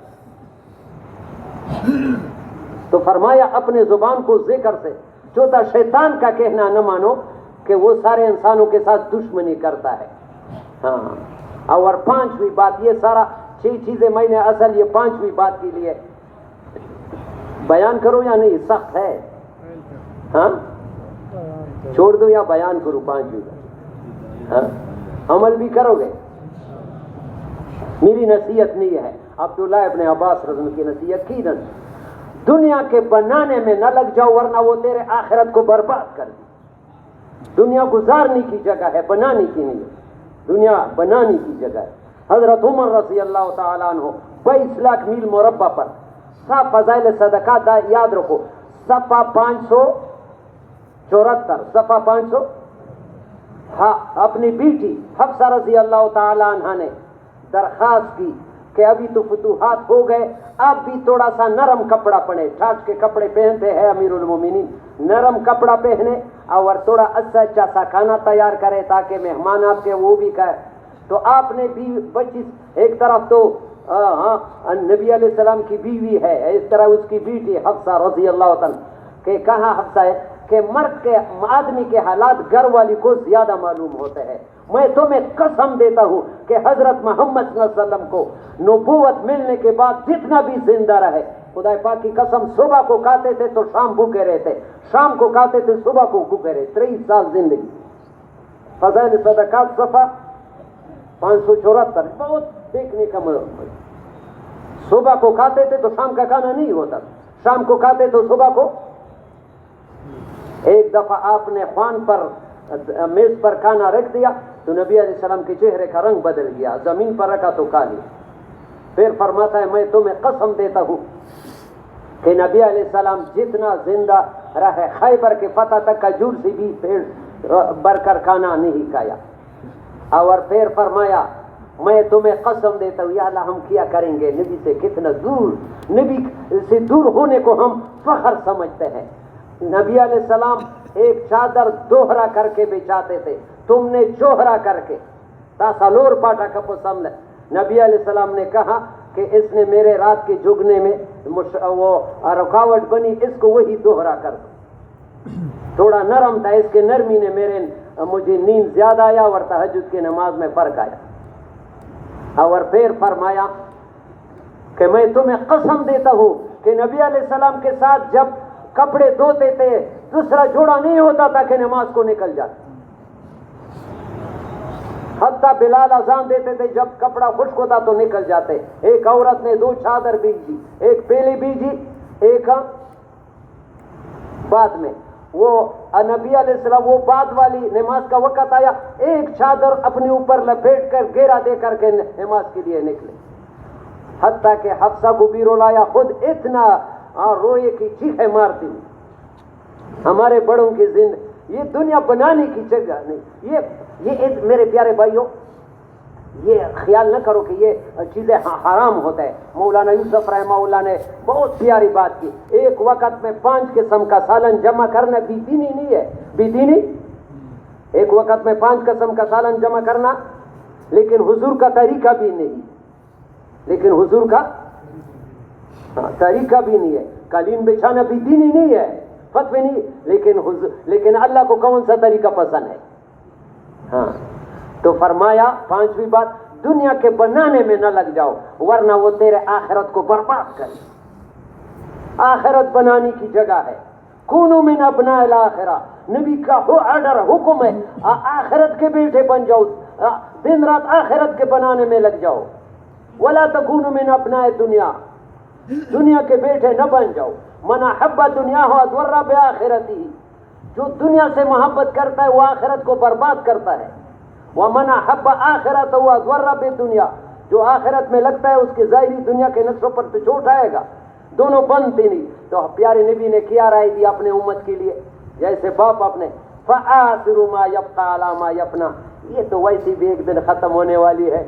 تو فرمایا اپنے زبان کو ذکر سے، چوتھا شیطان کا کہنا نہ مانو کہ وہ سارے انسانوں کے ساتھ دشمنی کرتا ہے، ہاں۔ اور پانچویں بات، یہ سارا 6 چیزیں میں نے اصل یہ 5ویں بات کے لیے بیان کرو یا نہیں، سخت ہے، ہاں چھوڑ دو یا بیان کرو 5ویں بات، ہاں عمل بھی کرو گے؟ میری نصیحت نہیں ہے، عبداللہ ابن عباس رضی اللہ عنہ کی نصیحت کی، دنیا کے بنانے میں نہ لگ جاؤ ورنہ وہ تیرے آخرت کو برباد کر دے۔ دنیا گزارنے کی جگہ ہے، بنانے کی نہیں، دنیا بنانے کی جگہ ہے۔ حضرت عمر رضی اللہ تعالیٰ عنہ 22 لاکھ میل مربع پر صاحب فضائل صدقات یاد رکھو، صفحہ 574، صفحہ 500، ہاں اپنی بیٹی حفصہ رضی اللہ تعالیٰ عنہ نے درخواست کی کہ ابھی تو فتوحات ہو گئے، اب بھی تھوڑا سا نرم کپڑا پہنے، ٹھاٹ کے کپڑے پہنتے ہیں امیر المومنین، نرم کپڑا پہنے اور تھوڑا اچھا سا کھانا تیار کرے تاکہ مہمان آپ کے وہ بھی کہے۔ تو آپ نے بھی بچی، ایک طرف تو نبی علیہ السلام کی بیوی ہے، اس طرح اس کی بیٹی حفصہ رضی اللہ تعالیٰ، کہ کہاں حفصہ ہے کہ مرد کے آدمی کے حالات گھر والی کو زیادہ معلوم ہوتے ہیں۔ میں تمہیں قسم دیتا ہوں کہ حضرت محمد صلی اللہ علیہ وسلم کو نبوت ملنے کے بعد جتنا بھی زندہ رہے، خدا پاک کی قسم، صبح کو کھاتے تھے تو شام بھوکے رہتے، شام کو کھاتے تھے صبح کو بھوکے رہتے، 23 سال زندگی۔ فضائل صدقات صفحہ 574، بہت دیکھنے کا صبح کو کھاتے تھے تو شام کا کھانا نہیں ہوتا، شام کو کھاتے تو صبح کو۔ ایک دفعہ آپ نے خوان پر میز پر کھانا رکھ دیا تو نبی علیہ السلام کے چہرے کا رنگ بدل گیا، زمین پر رکھا تو کالی۔ پھر فرماتا ہے میں تمہیں قسم دیتا ہوں کہ نبی علیہ السلام جتنا زندہ رہے خیبر کے فتح تک کھجور سے بھی پیٹ بھر کر کھانا نہیں کھایا۔ اور پھر فرمایا میں تمہیں قسم دیتا ہوں، یا اللہ ہم کیا کریں گے، نبی سے کتنا دور، نبی سے دور ہونے کو ہم فخر سمجھتے ہیں۔ نبی علیہ السلام ایک چادر دوہرا کر کے بچھاتے تھے، تم نے چوہرا کر کے تاسالور پاٹا کا پسند ہے۔ نبی علیہ السلام نے کہا کہ اس نے میرے رات کے جگنے میں وہ رکاوٹ بنی، اس کو وہی دوہرا کر دو۔ تھوڑا نرم تھا، اس کے نرمی نے مجھے نیند زیادہ آیا اور تہجد کی نماز میں فرق آیا۔ اور پھر فرمایا کہ میں تمہیں قسم دیتا ہوں کہ نبی علیہ السلام کے ساتھ جب کپڑے دھوتے تھے دوسرا جوڑا نہیں ہوتا تھا کہ نماز کو نکل جاتا، حتیٰ بلال اذان دیتے تھے جب کپڑا خشک ہوتا تو نکل جاتے۔ ایک عورت نے 2 چادر بیجی، ایک پہلے بیجی ایک بعد میں، وہ نبی علیہ السلام وہ بعد والی نماز کا وقت آیا، ایک چادر اپنے اوپر لپیٹ کر گھیرا دے کر کے نماز کے لیے نکلے، حتیٰ کہ حفصہ کو بھی رلایا، خود اتنا روئے کی چیخیں مارتی ہوئی۔ ہمارے بڑوں کی زندگی یہ دنیا بنانے کی جگہ نہیں۔ یہ میرے پیارے بھائیوں، یہ خیال نہ کرو کہ یہ چیزیں حرام ہوتا ہے۔ مولانا یوسف رحمہ اللہ نے بہت پیاری بات کی، ایک وقت میں 5 قسم کا سالن جمع کرنا بے دینی نہیں ہے، بے دینی، ایک وقت میں 5 قسم کا سالن جمع کرنا، لیکن حضور کا طریقہ بھی نہیں، لیکن حضور کا طریقہ بھی نہیں ہے۔ قالین بچھانا بے دینی نہیں ہے، فتوی نہیں، لیکن اللہ کو کون سا طریقہ پسند ہے؟ ہاں تو فرمایا 5ویں بات، دنیا کے بنانے میں نہ لگ جاؤ ورنہ وہ تیرے آخرت کو برباد کرے۔ آخرت بنانے کی جگہ ہے، کونوا من ابناء الآخرہ، نبی کا آرڈر حکم ہے، آخرت کے بیٹے بن جاؤ، دن رات آخرت کے بنانے میں لگ جاؤ۔ ولا تکونوا من ابناء الدنیا، دنیا کے بیٹے نہ بن جاؤ۔ من احب دنیا اضر بآخرتہ، جو دنیا سے محبت کرتا ہے وہ آخرت کو برباد کرتا ہے۔ ومن احب آخرتہ اضر بالدنیا، جو آخرت میں لگتا ہے اس کی ظاہری دنیا کے نقشوں پر تو چوٹ آئے گا، دونوں بنتے نہیں۔ تو پیارے نبی نے کیا رائے دی اپنے امت کے لیے، جیسے باپ اپنے فآثروا ما یبقى علی ما یفنی، یہ تو ویسی بھی ایک دن ختم ہونے والی ہے،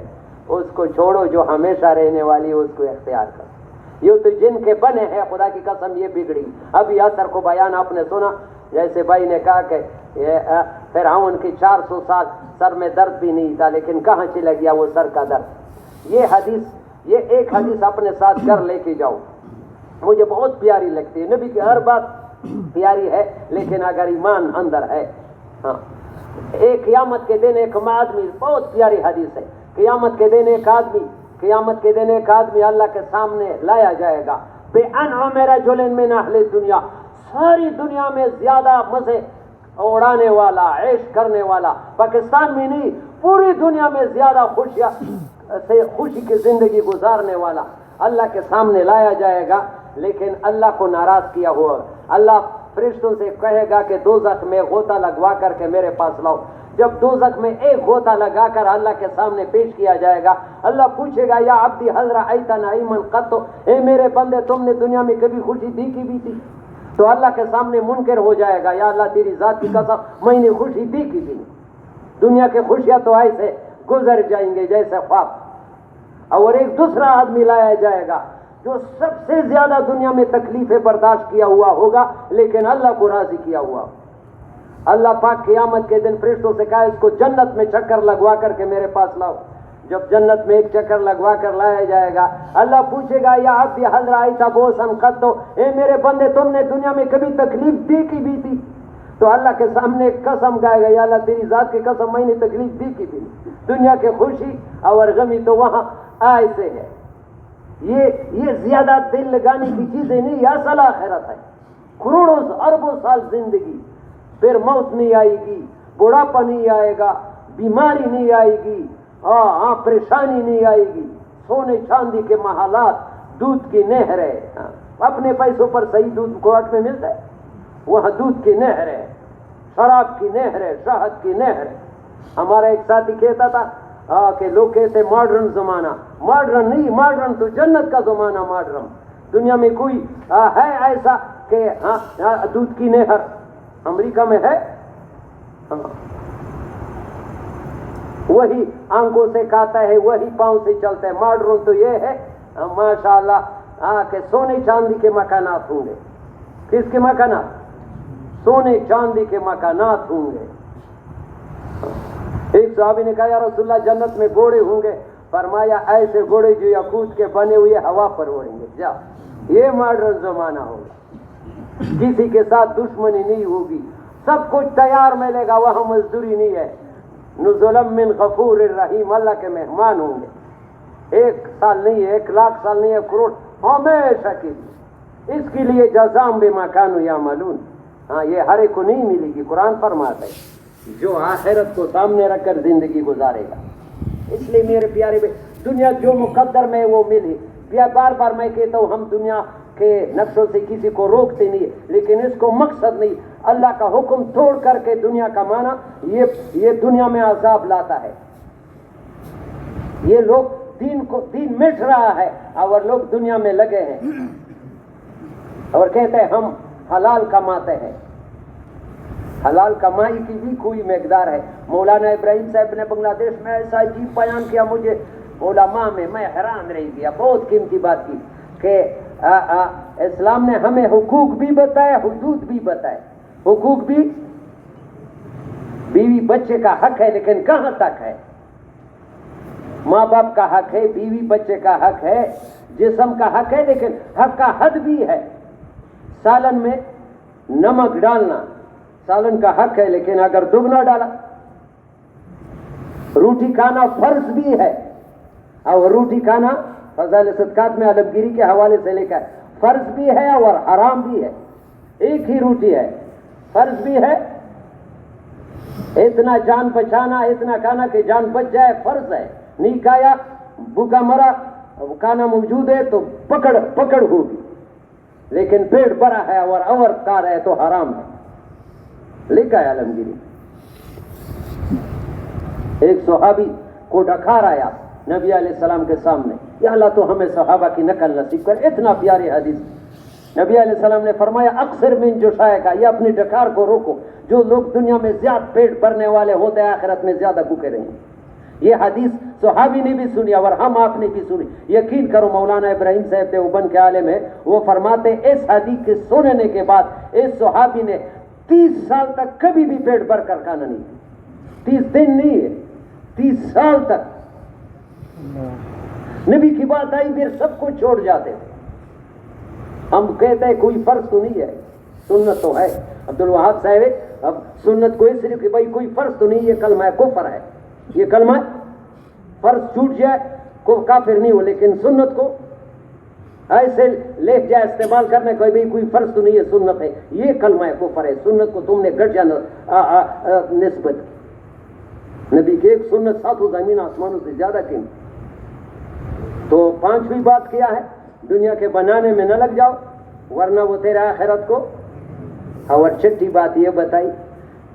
اس کو چھوڑو، جو ہمیشہ رہنے والی ہے اس کو اختیار کرو۔ یہ تو جن کے بنے ہیں، خدا کی قسم یہ بگڑی۔ ابھی اثر کو بیان آپ نے سنا، جیسے بھائی نے کہا کہ فرعون کی 400 سال سر میں درد بھی نہیں تھا، لیکن کہاں چلا گیا وہ سر کا درد۔ یہ حدیث، یہ ایک حدیث اپنے ساتھ گھر لے کے جاؤ، مجھے بہت پیاری لگتی ہے۔ نبی کی ہر بات پیاری ہے، لیکن اگر ایمان اندر ہے۔ ہاں ایک قیامت کے دن ایک آدمی، بہت پیاری حدیث ہے، قیامت کے دن ایک آدمی اللہ کے سامنے لایا جائے گا، بے انعم رجل من اہل الدنیا، ساری دنیا میں زیادہ مزے اڑانے والا، عیش کرنے والا، پاکستان میں نہیں پوری دنیا میں زیادہ خوشی کی زندگی گزارنے والا اللہ کے سامنے لایا جائے گا، لیکن اللہ کو ناراض کیا ہوا۔ اللہ فرشتوں سے کہے گا کہ دوزخ میں غوطہ لگوا کر کے میرے پاس لاؤ۔ جب دوزخ میں ایک غوطہ لگا کر اللہ کے سامنے پیش کیا جائے گا، اللہ پوچھے گا یا عبدی هل رأیت نعیما قط، اے میرے بندے تم نے دنیا میں کبھی خوشی دیکھی بھی تھی؟ تو اللہ کے سامنے منکر ہو جائے گا، یا اللہ تیری ذات کی قسم میں نے خوشی دیکھی بھی نہیں، دنیا کے خوشیاں تو ایسے گزر جائیں گے جیسے خواب۔ اور ایک دوسرا آدمی لایا جائے گا جو سب سے زیادہ دنیا میں تکلیفیں برداشت کیا ہوا ہوگا، لیکن اللہ کو راضی کیا ہوا۔ اللہ پاک قیامت کے دن فرشتوں سے کہا اس کو جنت میں چکر لگوا کر کے میرے پاس لاؤ۔ جب جنت میں ایک چکر لگوا کر لایا جائے گا، اللہ پوچھے گا یا عبدی هل رأیت بؤسا قط، اے میرے بندے تم نے دنیا میں کبھی تکلیف دیکھی بھی تھی؟ تو اللہ کے سامنے قسم کہے گا یا اللہ تیری ذات کی قسم میں نے تکلیف دیکھی بھی نہیں، دنیا کے خوشی اور غمی تو وہاں ایسے ہے۔ یہ زیادہ دل لگانے کی چیزیں نہیں، اصل آخرت ہے۔ کروڑوں اربوں سال زندگی، پھر موت نہیں آئے گی، بڑھاپا نہیں آئے گا، بیماری نہیں آئے گی، پریشانی نہیں آئے گی، سونے چاندی کے محلات، دودھ کی نہریں، اپنے پیسوں پر صحیح دودھ کوٹ میں ملتا ہے، وہاں دودھ کی نہریں، شراب کی نہریں، شہد کی نہریں۔ ہمارا ایک ساتھی کہتا تھا کہ لوگ کہتے ماڈرن زمانہ، ماڈرن نہیں، ماڈرن تو جنت کا زمانہ۔ ماڈرن دنیا میں کوئی ہے ایسا کہ دودھ کی نہر امریکہ میں ہے؟ وہی آنکھوں سے کھاتا ہے، وہی پاؤں سے چلتا ہے۔ ماڈرن تو یہ ہے ماشاءاللہ کہ سونے چاندی کے مکانات ہوں گے۔ کس کے مکانات؟ سونے چاندی کے مکانات ہوں گے۔ ایک صحابی نے کہا یا رسول اللہ جنت میں گھوڑے ہوں گے؟ فرمایا ایسے گھوڑے جو یاقوت کے بنے ہوئے ہوا پر اڑیں گے۔ جا، یہ ماڈرن زمانہ ہوگا، کسی کے ساتھ دشمنی نہیں ہوگی، سب کچھ تیار ملے گا، وہاں مزدوری نہیں ہے۔ نزلا من غفور الرحیم، اللہ کے مہمان ہوں گے، 1 سال نہیں ہے، 1,00,000 سال نہیں ہے، کروڑ ہمیشہ کے لیے۔ اس کے لیے جزام بما کانوا یعملون، یہ ہر ایک کو نہیں ملے گی۔ قرآن فرماتا ہے جو آخرت کو سامنے رکھ کر زندگی گزارے گا۔ اس لیے میرے پیارے دنیا جو مقدر میں وہ ملی، بار بار میں کہتا ہوں ہم دنیا کے نقشوں سے کسی کو روکتے نہیں، لیکن اس کو مقصد نہیں اللہ کا حکم توڑ کر کے دنیا کمانا یہ دنیا میں عذاب لاتا ہے. یہ لوگ دین مٹ رہا ہے اور لوگ دنیا میں لگے ہیں اور کہتے ہیں ہم حلال کماتے ہیں. حلال کمائی کی بھی کوئی مقدار ہے. مولانا ابراہیم صاحب نے بنگلہ دیش میں ایسا عجیب بیان کیا, مجھے علماء میں حیران رہ گیا. بہت قیمتی بات کی کہ اسلام نے ہمیں حقوق بھی بتائے, حدود بھی بتائے. حقوق بھی, بیوی بچے کا حق ہے لیکن کہاں تک ہے؟ ماں باپ کا حق ہے, بیوی بچے کا حق ہے, جسم کا حق ہے, لیکن حق کا حد بھی ہے. سالن میں نمک ڈالنا سالن کا حق ہے لیکن اگر دگنا ڈالا. روٹی کھانا فرض بھی ہے اور روٹی کھانا فضائل صدقات میں عالمگیری کے حوالے سے لکھا ہے فرض بھی ہے اور حرام بھی ہے. ایک ہی روٹی ہے, فرض بھی ہے, اتنا جان بچانا, اتنا کھانا کہ جان بچ جائے فرض ہے. نہیں کھایا, بھوکا مرا, کھانا موجود ہے تو پکڑ ہوگی, لیکن پیٹ بھرا ہے اور کھا رہے تو حرام ہے. لکھا ہے عالمگیری. ایک صحابی کو ڈکار آیا نبی علیہ السلام کے سامنے, یا اللہ تو ہمیں صحابہ کی نقل نصیب کر. اتنا پیاری حدیث. نبی علیہ السلام نے فرمایا اکثر من جو شائع کا, یہ اپنی ڈکار کو روکو. جو لوگ دنیا میں زیادہ پیٹ بھرنے والے ہوتے ہیں آخرت میں زیادہ بھوکے رہیں. یہ حدیث صحابی نے بھی سنی اور ہم آپ نے بھی سنی. یقین کرو مولانا ابراہیم صاحب دیوبند کے عالم ہے, وہ فرماتے اس حدیث کے سننے کے بعد اس صحابی نے 30 سال تک کبھی بھی پیٹ بھر کر کھانا نہیں. 30 دن نہیں ہے, 30 سال تک. نبی کی بات آئی پھر سب کچھ چھوڑ جاتے تھے. ہم کہتے ہیں کوئی فرض تو نہیں ہے, سنت تو ہے. عبدالوہاب صاحب اب سنت کو صرف کہ بھائی کوئی فرض تو نہیں, یہ کلمہ کفر ہے. یہ کلمہ فرض چھوٹ جائے کو کافر نہیں ہو, لیکن سنت کو ایسے لے جائے استعمال کرنے کو بھی کوئی فرض تو نہیں ہے, سنت ہے, یہ کلمہ کفر ہے. سنت کو تم نے گھٹیا نسبت کی. نبی کی ایک سنت 7 زمین آسمانوں سے زیادہ قیمتی. تو 5ویں بات کیا ہے, دنیا کے بنانے میں نہ لگ جاؤ ورنہ وہ تیرے آخرت کو. اور 6ٹھی بات یہ بتائی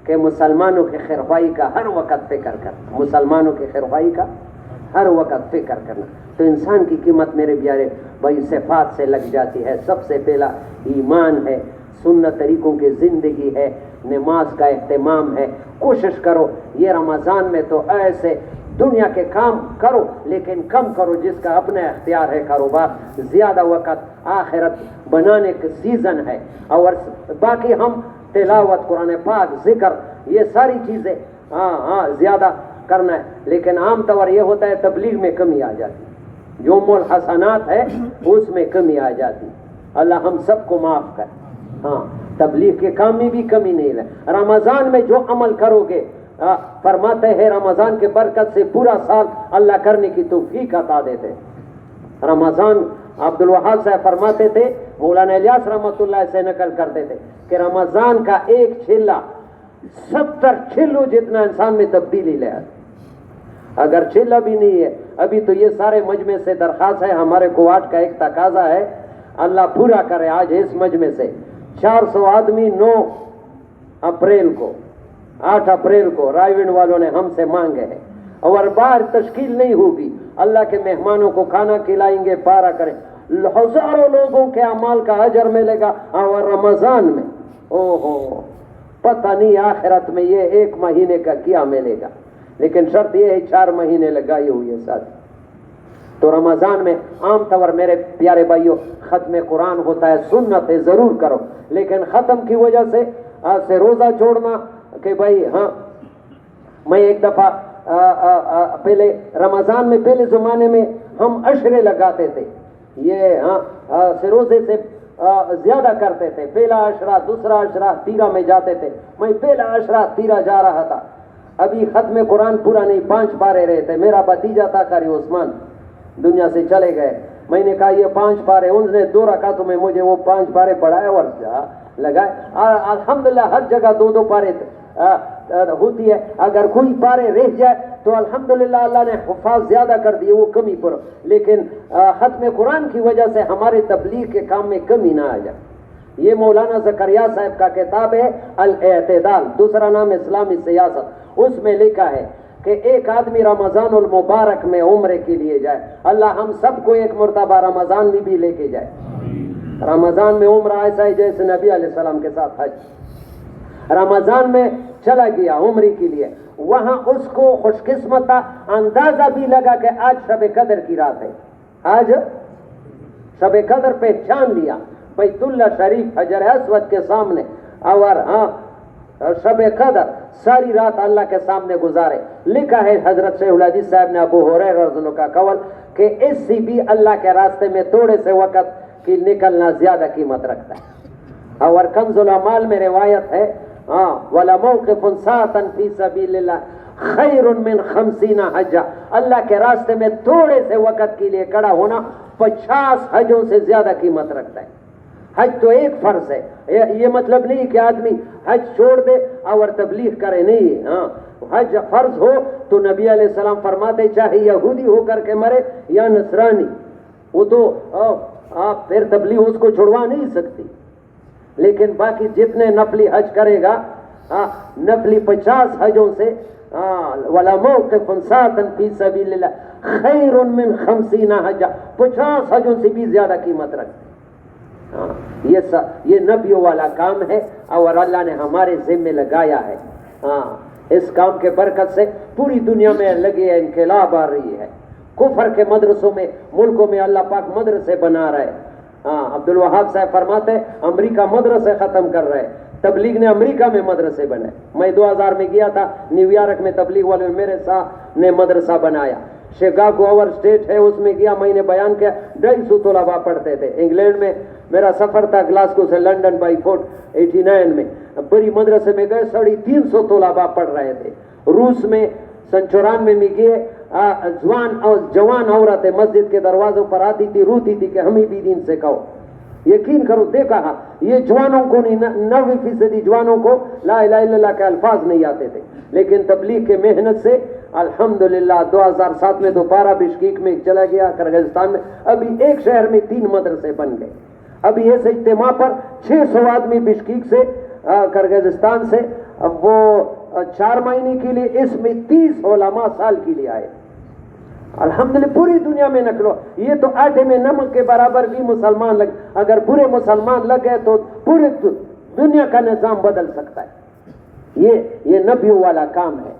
کہ مسلمانوں کے خیرخواہی کا ہر وقت فکر کرنا. مسلمانوں کے خیرخواہی کا ہر وقت فکر کرنا. تو انسان کی قیمت میرے پیارے بھائی صفات سے لگ جاتی ہے. سب سے پہلا ایمان ہے, سنت طریقوں کی زندگی ہے, نماز کا اہتمام ہے. کوشش کرو یہ رمضان میں تو ایسے دنیا کے کام کرو لیکن کم کرو, جس کا اپنا اختیار ہے کاروبار. زیادہ وقت آخرت بنانے کا سیزن ہے. اور باقی ہم تلاوت قرآن پاک ذکر یہ ساری چیزیں زیادہ کرنا ہے. لیکن عام طور یہ ہوتا ہے تبلیغ میں کمی آ جاتی, جو مول حسنات ہے اس میں کمی آ جاتی. اللہ ہم سب کو معاف کر. تبلیغ کے کام میں بھی کمی نہیں ہے. رمضان میں جو عمل کرو گے فرماتے ہیں رمضان کے برکت سے پورا سال اللہ کرنے کی توفیق عطا دیتے. رمضان عبدالوہاب صاحب فرماتے تھے, مولانا الیاس رحمۃ اللہ سے نقل کرتے تھے کہ رمضان کا ایک چھلا 70 چھلوں جتنا انسان میں تبدیلی لے آتی. اگر چھلا بھی نہیں ہے ابھی تو یہ سارے مجمع سے درخواست ہے, ہمارے کوارٹ کا ایک تقاضا ہے, اللہ پورا کرے. آج اس مجمع سے 400 آدمی 9 اپریل کو 8 اپریل کو رائے ونڈ والوں نے ہم سے مانگے ہیں, اور باہر تشکیل نہیں ہوگی. اللہ کے مہمانوں کو کھانا کھلائیں گے, پارا کریں. ہزاروں لوگوں کے اعمال کا اجر ملے گا. اور رمضان میں پتہ نہیں آخرت میں یہ 1 مہینے کا کیا ملے گا, لیکن شرط یہ ہے 4 مہینے لگائی ہوئی ہے ساتھ. تو رمضان میں عام طور میرے پیارے بھائیوں ختم قرآن ہوتا ہے, سنت ہے, ضرور کرو. لیکن ختم کی وجہ سے روزہ چھوڑنا کہ بھائی میں ایک دفعہ پہلے رمضان میں پہلے زمانے میں ہم عشرے لگاتے تھے, یہ روزے سے زیادہ کرتے تھے. پہلا عشرہ, دوسرا عشرہ, تیرہ میں جاتے تھے. میں پہلا عشرہ تیرہ جا رہا تھا. ابھی ختم قرآن پورا نہیں, 5 پارے رہے تھے. میرا بھتیجا تھا قاری عثمان دنیا سے چلے گئے. میں نے کہا یہ 5 پارے, انہوں نے 2 رکعتوں میں مجھے وہ 5 پارے پڑھائے اور لگائے. الحمدللہ ہر جگہ 2 پارے ہوتی ہے. اگر کوئی پارے رہ جائے تو الحمدللہ اللہ نے حفاظ زیادہ کر دیے, وہ کمی پر. لیکن ختم قرآن کی وجہ سے ہمارے تبلیغ کے کام میں کمی نہ آ جائے. یہ مولانا زکریا صاحب کا کتاب ہے الاعتدال، دوسرا نام اسلامی سیاست، اس میں لکھا ہے کہ ایک آدمی رمضان المبارک میں عمرے کے لیے جائے، اللہ ہم سب کو ایک مرتبہ رمضان میں بھی لے کے جائے۔ رمضان میں عمرہ ایسا ہے جیسے نبی علیہ السلام کے ساتھ حج۔ رمضان میں چلا گیا عمرے کے لیے، وہاں اس کو خوش قسمت اندازہ بھی لگا کہ آج شب قدر کی رات ہے، آج شب قدر پہچان لیا، بیت اللہ شریف حجر اسود کے سامنے، اور شب قدر ساری رات اللہ کے سامنے گزارے۔ لکھا ہے حضرت شیخ الحدیث صاحب نے ابو ہریرہ رضی اللہ عنہ کا قول کہ اس سے بھی اللہ کے راستے میں تھوڑے سے وقت کی نکلنا زیادہ قیمت رکھتا ہے۔ اور کنز الاعمال میں روایت ہے وَلَمَوْقِفٌ سَاعَةً فِي سَبِيلِ اللَّهِ خَيْرٌ مِّن 50 حَجًّا، اللہ کے راستے میں تھوڑے سے وقت کے لیے کھڑا ہونا 50 حجوں سے زیادہ قیمت رکھتا ہے۔ حج تو ایک فرض ہے، یہ مطلب نہیں کہ آدمی حج چھوڑ دے اور تبلیغ کرے، نہیں، حج فرض ہو تو نبی علیہ السلام فرماتے چاہے یہودی ہو کر کے مرے یا نصرانی، وہ تو آپ پھر تبلیغ اس کو چھڑوا نہیں سکتی، لیکن باقی جتنے نفلی حج کرے گا، نفلی 50 حجوں سے وَلَا مَوْقِفٌ سَاعَةً فِي سَبِيلِ اللَّهِ خَيْرٌ مِّن 50 حَجًّا، 50 حجوں سے بھی زیادہ قیمت رکھتے ہیں۔ یہ نبیوں والا کام ہے اور اللہ نے ہمارے ذمہ لگایا ہے۔ اس کام کے برکت سے پوری دنیا میں لگے انقلاب آ رہی ہے، کفر کے مدرسوں میں، ملکوں میں اللہ پاک مدرسے بنا رہے ہیں۔ عبد الوہاب صاحب فرماتے ہیں امریکہ مدرسے ختم کر رہے، تبلیغ نے امریکہ میں مدرسے بنائے۔ میں 2000 میں گیا تھا نیو یارک میں، تبلیغ والے میرے ساتھ نے مدرسہ بنایا۔ شکاگو اور اسٹیٹ ہے، اس میں گیا، میں نے بیان کیا، 250 طلباء پڑھتے تھے۔ انگلینڈ میں میرا سفر تھا گلاسکو سے لنڈن بائی فوٹ 89 میں، بڑی مدرسے میں گئے، 350 طلباء پڑھ رہے تھے۔ روس میں سن 94 میں گئے، جوان عورتیں مسجد کے دروازوں پر آتی تھی، روتی تھی کہ ہمیں بھی دین سے کہو۔ یقین کرو، دیکھا یہ جوانوں کو نہیں، 90% جوانوں کو لا الہ الا اللہ کے الفاظ نہیں آتے تھے، لیکن تبلیغ کے محنت سے الحمدللہ 2007 میں دوبارہ بشکیک میں چلا گیا، کرغزستان میں، ابھی ایک شہر میں 3 مدرسے بن گئے۔ ابھی اس اجتماع پر 600 آدمی بشکیک سے، کرغزستان سے، وہ 4 مہینے کے لیے، اس میں 30 علماء سال کے لیے آئے۔ الحمدللہ پوری دنیا میں نکلو، یہ تو آٹے میں نمک کے برابر بھی مسلمان لگ، اگر پورے مسلمان لگ گئے تو پوری دنیا کا نظام بدل سکتا ہے۔ یہ نبیوں والا کام ہے۔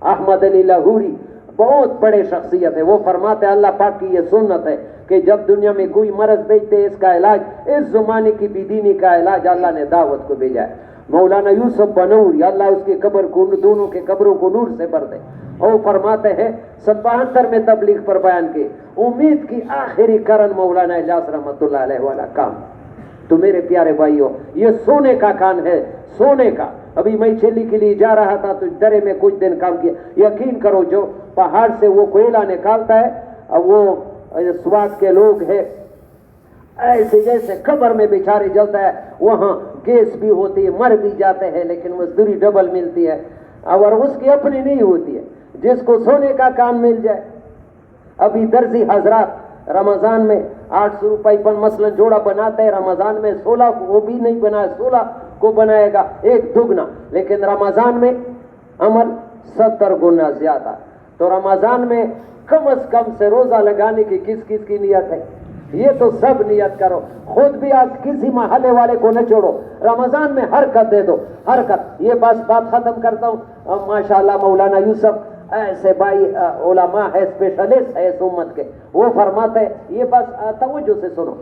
احمد علی لاہوری بہت بڑے شخصیت ہے، وہ فرماتے ہیں اللہ پاک کی یہ سنت ہے کہ جب دنیا میں کوئی مرض بھیجتے اس کا علاج، اس زمانے کی بے دینی کا علاج اللہ نے دعوت کو بھیجا ہے۔ مولانا یوسف بنوری، اللہ اس کی قبر کو، دونوں کے قبروں کو نور سے بھر دے، اور فرماتے ہیں 72 میں تبلیغ پر بیان کی، امید کی آخری کرن مولانا اجاز رحمت اللہ علیہ والا کام۔ تو میرے پیارے بھائیوں، یہ سونے کا کام ہے، سونے کا۔ ابھی میں چلی کے لیے جا رہا تھا تو درے میں کچھ دن کام کیا، یقین کرو جو پہاڑ سے وہ کوئلہ نکالتا ہے، وہ سوات کے لوگ ہیں، ایسے جیسے قبر میں بیچارے جلتا ہے، وہاں گیس بھی ہوتی ہے، مر بھی جاتے ہیں، لیکن مزدوری ڈبل ملتی ہے، اور اس کی اپنی نہیں ہوتی ہے، جس کو سونے کا کام مل جائے۔ ابھی درزی حضرات رمضان میں 800 روپے پر مثلا جوڑا بناتے ہیں، رمضان میں 16 وہ بھی نہیں بنائے، 16 کو بنائے گا، ایک دگنا، لیکن رمضان میں عمل 70 گنا زیادہ۔ تو رمضان میں کم از کم سے روزہ لگانے کی کس کس کی نیت ہے؟ یہ تو سب نیت کرو، خود بھی آج کسی محلے والے کو نہ چھوڑو، رمضان میں حرکت دے دو، حرکت۔ یہ بات ختم کرتا ہوں۔ ماشاءاللہ مولانا یوسف ایسے بھائی علماء ہے، اسپیشلسٹ ہے اس امت کے، وہ فرماتے ہیں، یہ بس توجہ سے سنو،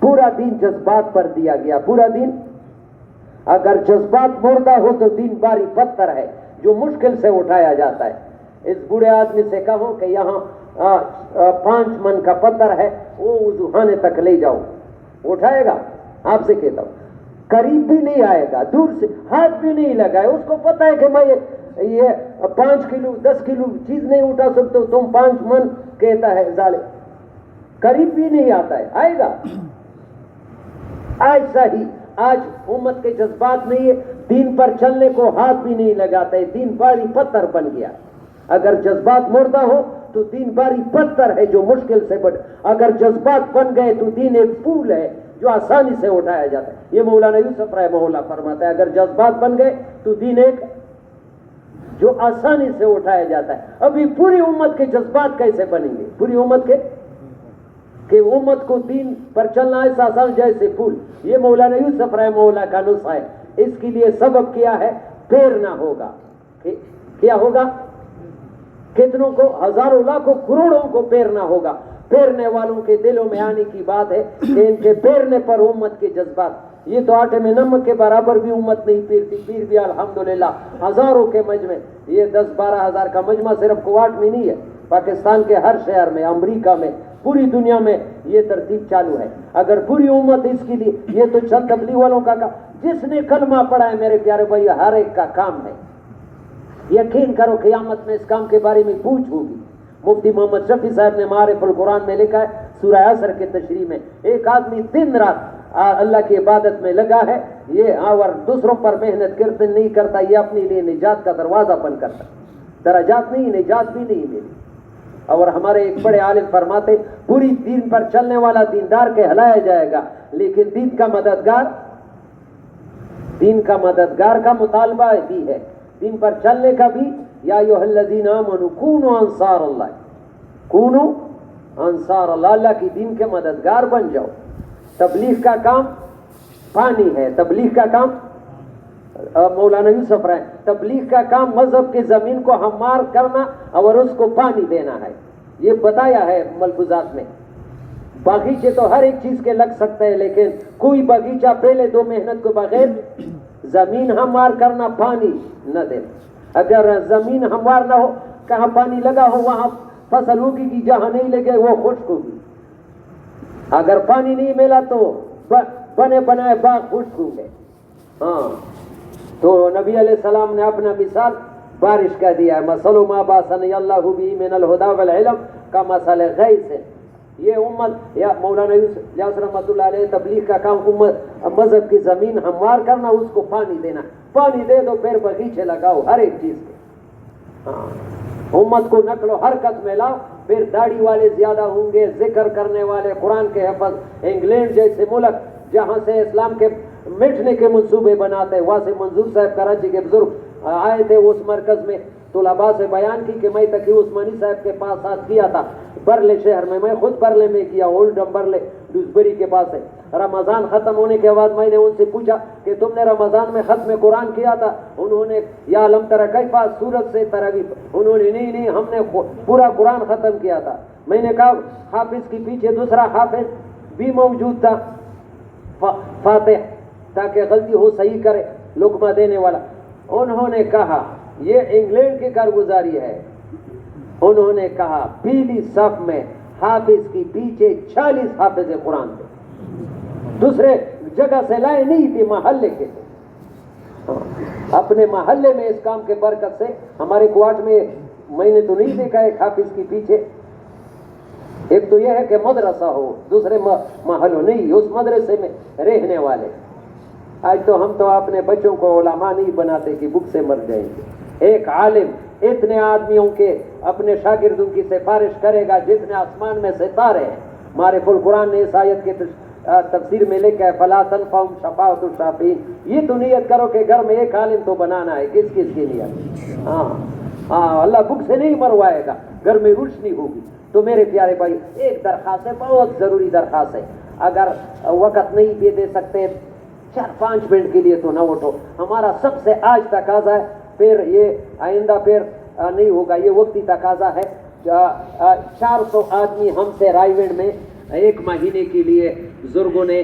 پورا دین جذبات پر دیا گیا، پورا دین، اگر جذبات مردہ ہو تو دین باری پتھر ہے جو مشکل سے اٹھایا جاتا ہے۔ اس بوڑھے آدمی سے کہو کہ یہاں 5 من کا پتھر ہے، وہ وضوخانے تک لے جاؤ، اٹھائے گا؟ آپ سے کہتا ہوں قریب بھی نہیں آئے گا، دور سے ہاتھ بھی نہیں لگائے، اس کو پتہ ہے کہ میں یہ 5 کلو 10 کلو چیز نہیں اٹھا سکتا، تم 5 من کہتا ہے ظالم، قریب بھی نہیں آتا ہے، آئے گا؟ ایسا ہی آج امت کے جذبات نہیں ہے، دین پر چلنے کو ہاتھ بھی نہیں لگاتے، دین باری پتھر بن گیا۔ اگر جذبات مردہ ہو تو دین باری پتھر ہے جو مشکل سے بڑھ، اگر جذبات بن گئے تو دین ایک پھول ہے جو آسانی سے اٹھایا جاتا ہے. یہ مولانا یوسف رحمہ اللہ فرماتا ہے اگر جذبات بن گئے تو دین ایک جو آسانی سے اٹھایا جاتا ہے. ابھی پوری امت کے جذبات کیسے بنیں گے؟ پوری امت کے کہ امت کو دین پر چلنا ایسا آسان جیسے پھول. یہ مولانا یوسف رحمہ اللہ کا نسخہ ہے. اس کے لیے سبب کیا ہے؟ پھیرنا ہوگا. کیا ہوگا؟ کتنوں کو؟ ہزاروں لاکھوں کروڑوں کو پھیرنا ہوگا. پھیرنے والوں کے دلوں میں آنے کی بات ہے کہ ان کے پھیرنے پر امت کے جذبات. یہ تو آٹے میں نمک کے برابر بھی امت نہیں پھیرتی. پھر بھی الحمدللہ ہزاروں کے مجمع، یہ 10-12 ہزار کا مجمع صرف کوارٹ میں نہیں ہے، پاکستان کے ہر شہر میں، امریکہ میں، پوری دنیا میں یہ ترتیب چالو ہے. اگر پوری امت اس کے لیے، یہ تو چند تبلیغ والوں کا جس نے کلمہ پڑھا ہے میرے پیارے بھائی ہر ایک کا کام ہے. یقین کرو قیامت میں اس کام کے بارے میں پوچھ ہوگی. مفتی محمد شفیع صاحب نے معارف القرآن میں لکھا ہے سورہ عصر کے تشریح میں، ایک آدمی دن رات اللہ کی عبادت میں لگا ہے، یہ اور دوسروں پر محنت کرتے نہیں کرتا، یہ اپنے لیے نجات کا دروازہ بند کرتا. درجات نہیں، نجات بھی نہیں ملی. اور ہمارے ایک بڑے عالم فرماتے پوری دین پر چلنے والا دیندار کہلایا جائے گا، لیکن دین کا مددگار کا مطالبہ بھی ہے. دین پر چلنے کا بھی، یا ایھا الذین آمنوا کونوا انصار اللہ، کونوا انصار اللہ، اللہ کی دین کے مددگار بن جاؤ. تبلیغ کا کام پانی ہے. تبلیغ کا کام مولانا یوسف رائے، تبلیغ کا کام مذہب کی زمین کو ہموار کرنا اور اس کو پانی دینا ہے. یہ بتایا ہے ملفوظات میں. باغیچے تو ہر ایک چیز کے لگ سکتے ہیں، لیکن کوئی باغیچہ پہلے 2 محنت کو بغیر زمین ہموار کرنا، پانی نہ دینا. اگر زمین ہموار نہ ہو، کہاں پانی لگا ہو وہاں فصل ہوگی کہ جہاں نہیں لگے وہ خشک ہوگی. اگر پانی نہیں ملا تو بنے بنائے باغ خشک ہوں گے. ہاں، تو نبی علیہ السلام نے اپنا مثال بارش کا دیا ہے. مثل ما بعثنی اللہ بہ من الہدی والعلم کمثل غیث. یہ امت یا مولانا یوسف رحمۃ اللہ علیہ تبلیغ کا کام امت مذہب کی زمین ہموار کرنا، اس کو پانی دینا. پانی دے دو پھر باغیچے لگاؤ ہر ایک چیز کے. ہاں، امت کو نقل و حرکت میں لاؤ، پھر داڑھی والے زیادہ ہوں گے، ذکر کرنے والے، قرآن کے حفظ. انگلینڈ جیسے ملک جہاں سے اسلام کے مٹنے کے منصوبے بناتے ہیں، وہاں سے منظور صاحب کراچی کے بزرگ آئے تھے اس مرکز میں، طلباء سے بیان کی کہ میں تقی عثمانی صاحب کے پاس ساتھ کیا تھا برلے شہر میں خود برلے میں کیا، اولڈم برلے ڈوزبری کے پاس ہے. رمضان ختم ہونے کے بعد میں نے ان سے پوچھا کہ تم نے رمضان میں ختم قرآن کیا تھا؟ انہوں نے یا لم تر کیف سورت سے تراویح، انہوں نے نہیں ہم نے پورا قرآن ختم کیا تھا. میں نے کہا حافظ کے پیچھے دوسرا حافظ بھی موجود تھا، فاتح، تاکہ غلطی ہو صحیح کرے، لقمہ دینے والا. انہوں نے کہا یہ انگلینڈ کی کارگزاری ہے. انہوں نے کہا پیلی صف میں حافظ کی پیچھے 40 حافظ قرآن تھے، دوسرے جگہ سے لائے نہیں تھے، محلے کے تھے. اپنے محلے میں اس کام کے برکت سے ہمارے کوارٹ میں نے تو نہیں دیکھا ایک حافظ کی پیچھے. ایک تو یہ ہے کہ مدرسہ ہو، دوسرے محلوں نہیں، اس مدرسے میں رہنے والے. آج تو ہم تو اپنے بچوں کو علماء نہیں بناتے کہ بھوک سے مر جائیں گے. ایک عالم اتنے آدمیوں کے اپنے شاگردوں کی سفارش کرے گا جتنے آسمان میں ستارے ہیں. معارف القرآن نے اس آیت کے تفسیر میں لکھا ہے فلا تنفعهم شفاعۃ الشافعین. یہ تو نیت کرو کہ گھر میں ایک عالم تو بنانا ہے. کس کس کی نیت؟ ہاں، اللہ بھوک سے نہیں مروائے گا، گھر میں روشنی ہوگی. تو میرے پیارے بھائی ایک درخواست ہے، بہت ضروری درخواست ہے. اگر وقت نہیں بھی دے سکتے 4-5 منٹ کے لیے تو نہ اٹھو. ہمارا سب سے آج تقاضا ہے، پھر یہ آئندہ پھر نہیں ہوگا، یہ وقتی تقاضا ہے. 400 آدمی ہم سے رائے گنج میں 1 مہینے کے لیے بزرگوں نے